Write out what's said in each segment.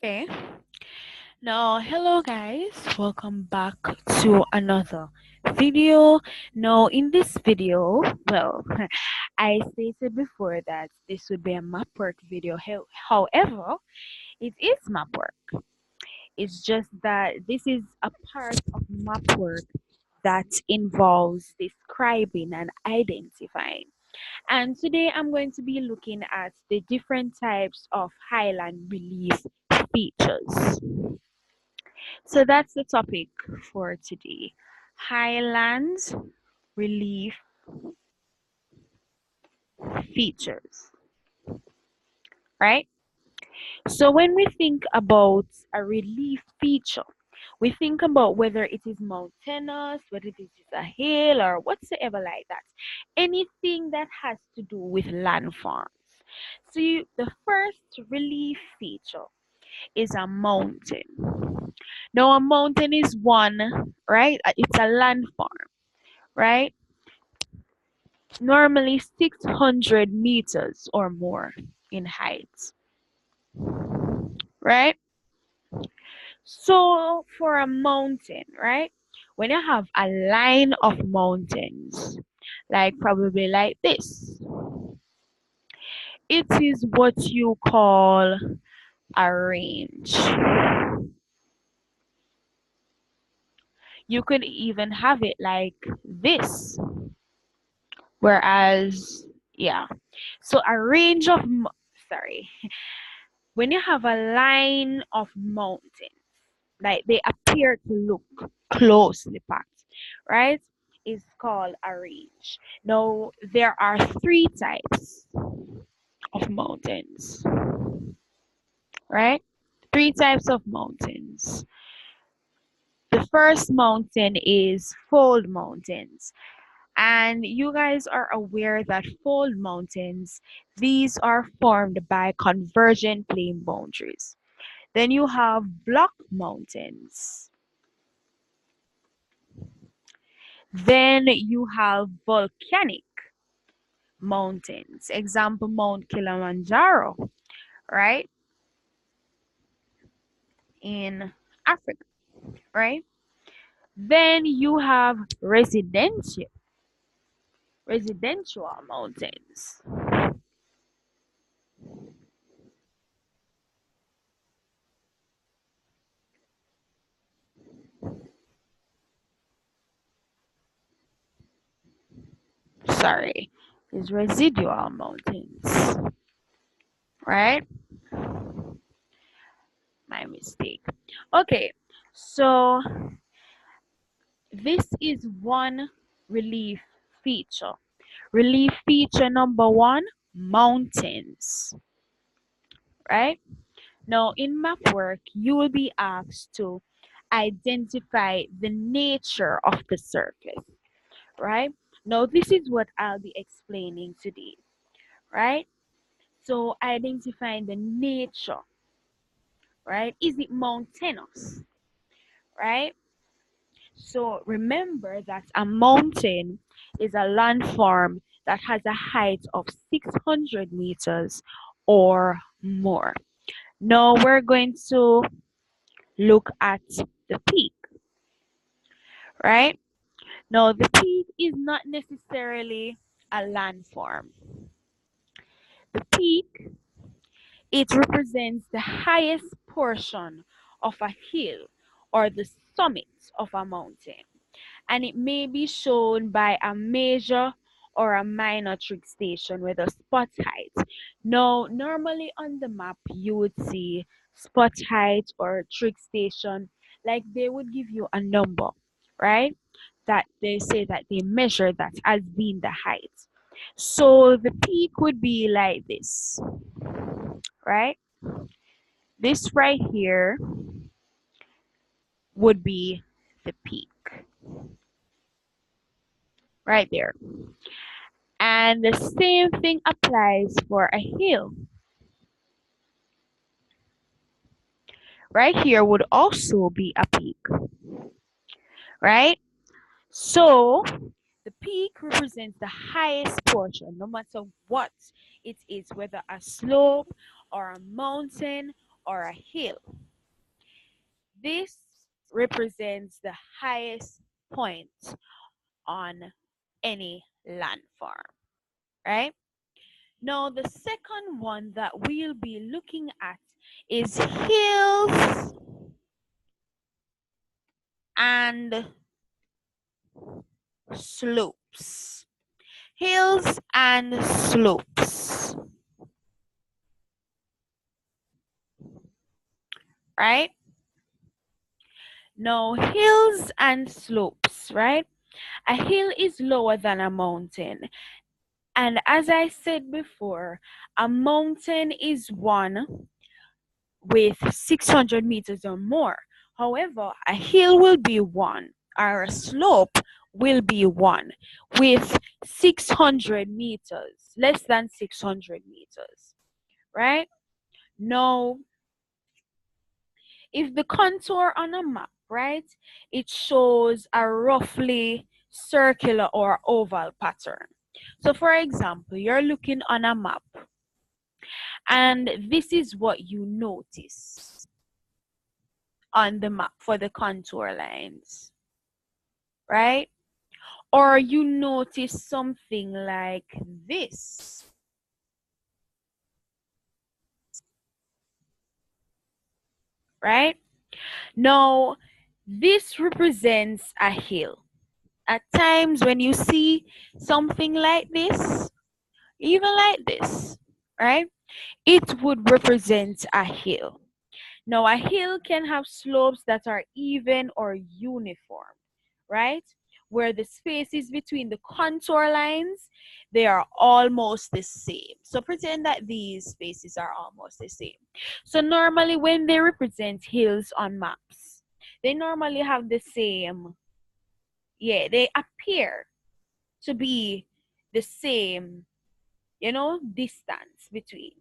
Okay. Now, hello guys. Welcome back to another video. Now, in this video, well, I stated before that this would be a map work video. However, it is map work. It's just that this is a part of map work that involves describing and identifying. And today I'm going to be looking at the different types of highland relief features. So that's the topic for today. Highlands relief features, right? So when we think about a relief feature, we think about whether it is mountainous, whether it is a hill or whatsoever like that. Anything that has to do with landforms. So the first relief feature is a mountain. Now a mountain is one, right? It's a landform, right? Normally 600 meters or more in height, right? So for a mountain, right? When you have a line of mountains, like probably like this, it is what you call a range. You could even have it like this. Whereas, yeah. So a range of, sorry, when you have a line of mountains, like they appear to look closely packed, right? Is called a range. Now, there are three types of mountains, right? Three types of mountains. The first mountain is fold mountains. And you guys are aware that fold mountains, these are formed by convergent plane boundaries. Then you have block mountains. Then you have volcanic mountains. Example, Mount Kilimanjaro, right? In Africa, right? Then you have residential mountains. Sorry, is residual mountains, right? My mistake. Okay, so this is one relief feature. Relief feature number one, mountains, right? Now, in map work, you will be asked to identify the nature of the surface, right? Now, this is what I'll be explaining today, right? So, identifying the nature, right? Is it mountainous, right? So, remember that a mountain is a landform that has a height of 600 meters or more. Now, we're going to look at the peak, right? Now, the peak is not necessarily a landform. The peak, it represents the highest portion of a hill or the summit of a mountain. And it may be shown by a major or a minor trig station with a spot height. Now, normally on the map, you would see spot height or trig station, like they would give you a number, right? That they say that they measure that as being the height. So the peak would be like this, right? This right here would be the peak, right there. And the same thing applies for a hill. Right here would also be a peak, right? So the peak represents the highest portion, no matter what it is, whether a slope or a mountain or a hill. This represents the highest point on any landform, right? Now, the second one that we'll be looking at is hills and slopes. Hills and slopes, right? Now, hills and slopes, right? A hill is lower than a mountain. And as I said before, a mountain is one with 600 meters or more. However, a hill will be one, or a slope will be one with 600 meters, less than 600 meters, right? Now, if the contour on a map, right, it shows a roughly circular or oval pattern. So, for example, you're looking on a map and this is what you notice on the map for the contour lines, right? Or you notice something like this, right? Now, this represents a hill. At times, when you see something like this, even like this, right, it would represent a hill. Now, a hill can have slopes that are even or uniform, right? Where the spaces between the contour lines, they are almost the same. So pretend that these spaces are almost the same. So normally when they represent hills on maps, they normally have the same, yeah, they appear to be the same, distance between.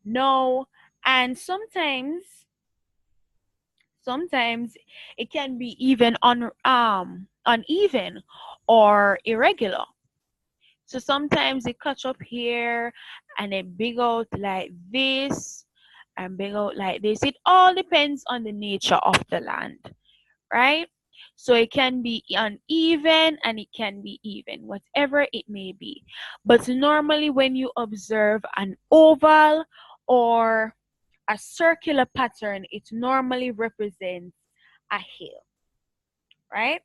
No, and sometimes it can be even uneven or irregular. So sometimes it catch up here and it big out like this and big out like this. It all depends on the nature of the land, right? So it can be uneven and it can be even, whatever it may be. But normally when you observe an oval or a circular pattern, it normally represents a hill, right?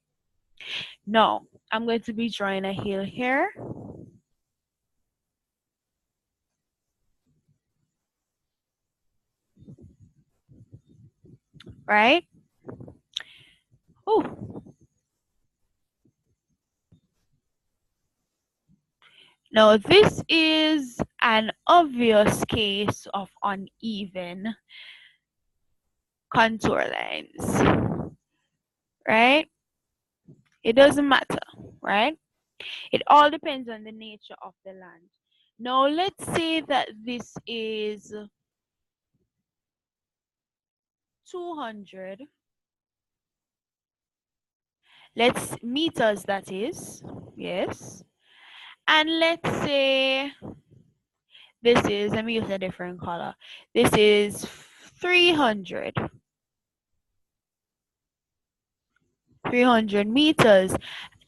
Now, I'm going to be drawing a hill here, right? Oh, now this is an obvious case of uneven contour lines, right? It doesn't matter, right? It all depends on the nature of the land. Now, let's say that this is 200, let's meters, that is, yes. And let's say this is, let me use a different color. This is 300, 300 meters.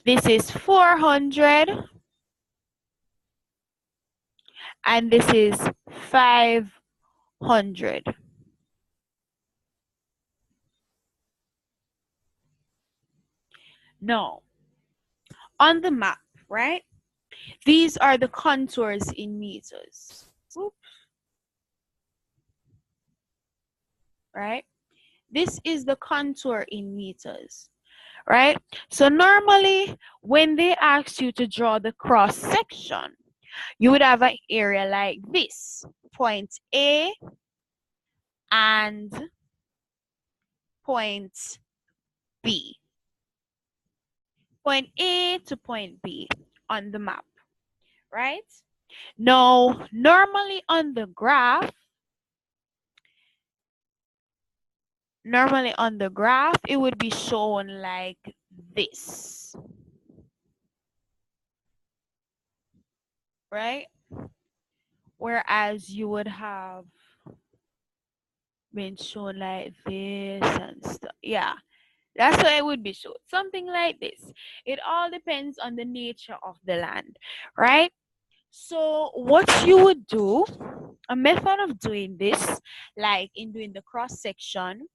This is 400, and this is 500. No, on the map, right? These are the contours in meters. Oops. Right? This is the contour in meters, right? So normally when they ask you to draw the cross section, you would have an area like this, point A and point B. Point A to point B on the map, right? Now, normally on the graph, it would be shown like this, right? Whereas you would have being shown like this and stuff. Yeah, that's how it would be shown. Something like this. It all depends on the nature of the land, right? So what you would do, a method of doing this, like in doing the cross section,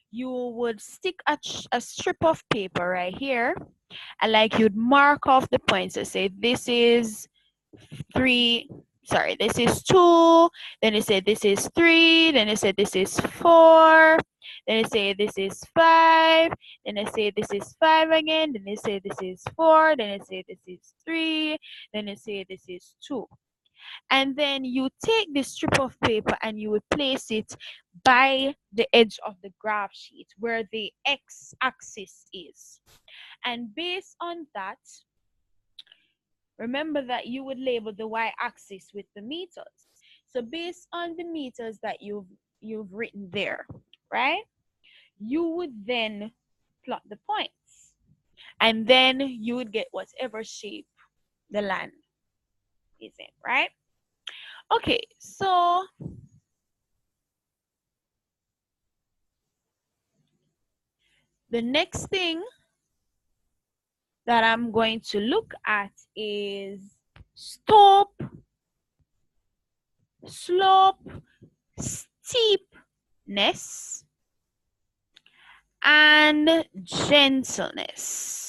you would stick a strip of paper right here, and like you'd mark off the points. So say this is three, sorry, this is two, then they say this is three, then they say this is four, then they say this is five, then they say this is five again, then they say this is four, then they say this is three, then they say this is two. And then you take this strip of paper and you would place it by the edge of the graph sheet where the x-axis is. And based on that, remember that you would label the y-axis with the meters. So based on the meters that you've written there, right? You would then plot the points. And then you would get whatever shape the land is in, right? Okay, so the next thing that I'm going to look at is slope, steepness, and gentleness.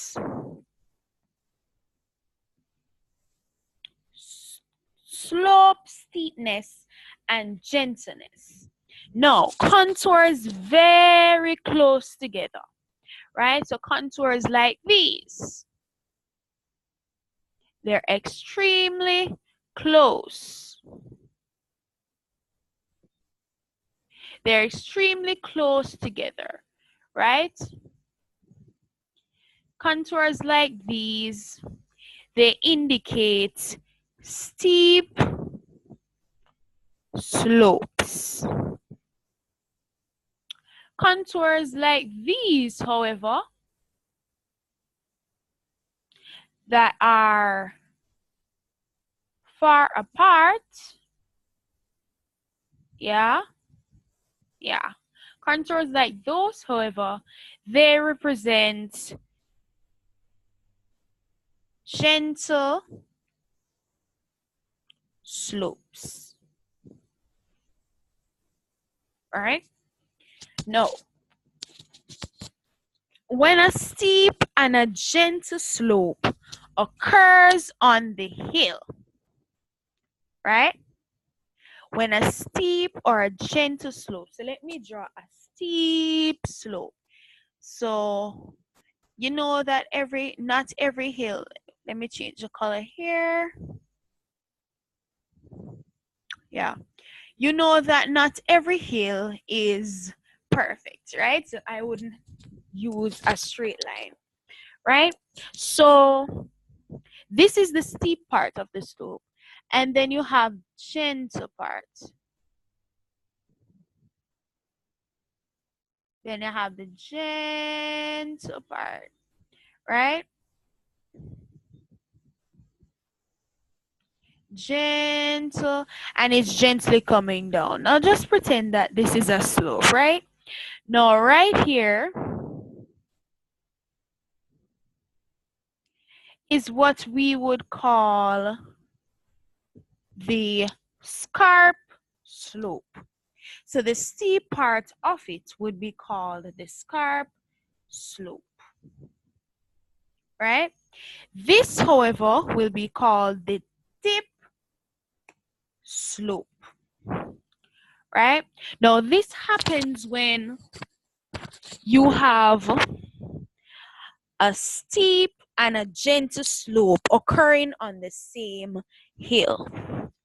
Slope, steepness, and gentleness. Now, contours very close together, right? So contours like these, they're extremely close. They're extremely close together, right? Contours like these, they indicate steep slopes. Contours like these, however, that are far apart, yeah, contours like those, however, they represent gentle slopes. All right. No. When a steep and a gentle slope occurs on the hill, right? When a steep or a gentle slope. So let me draw a steep slope. So you know that not every hill. Let me change the color here. Yeah. You know that not every hill is perfect, right? So I wouldn't use a straight line, right? So this is the steep part of the slope. And then you have gentle part. Then you have the gentle part, right? Gentle, and it's gently coming down. Now just pretend that this is a slope, right? Now right here is what we would call the scarp slope. So the steep part of it would be called the scarp slope, right? This, however, will be called the tip slope, right? Now this happens when you have a steep and a gentle slope occurring on the same hill,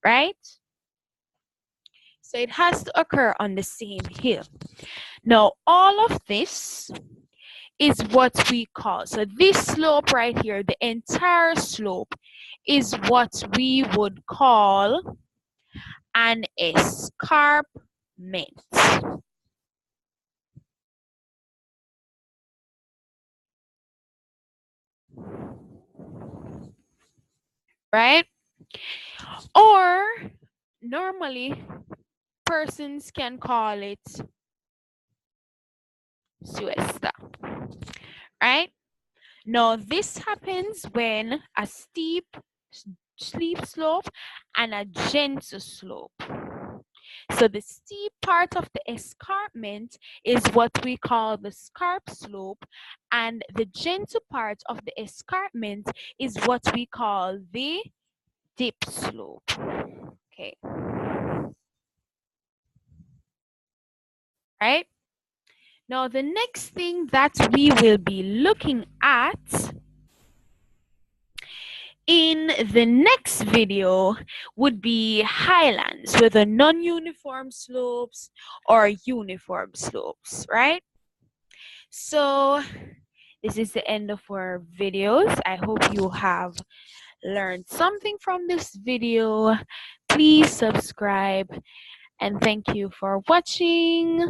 right? So it has to occur on the same hill. Now, all of this is what we call, so this slope right here, the entire slope, is what we would call an escarpment. Right? Or normally persons can call it siesta. Right? Now, this happens when a steep slope and a gentle slope. So the steep part of the escarpment is what we call the scarp slope, and the gentle part of the escarpment is what we call the dip slope. Okay, right? Now the next thing that we will be looking at in the next video would be highlands, whether non-uniform slopes or uniform slopes, right? So this is the end of our videos. I hope you have learned something from this video. Please subscribe and thank you for watching.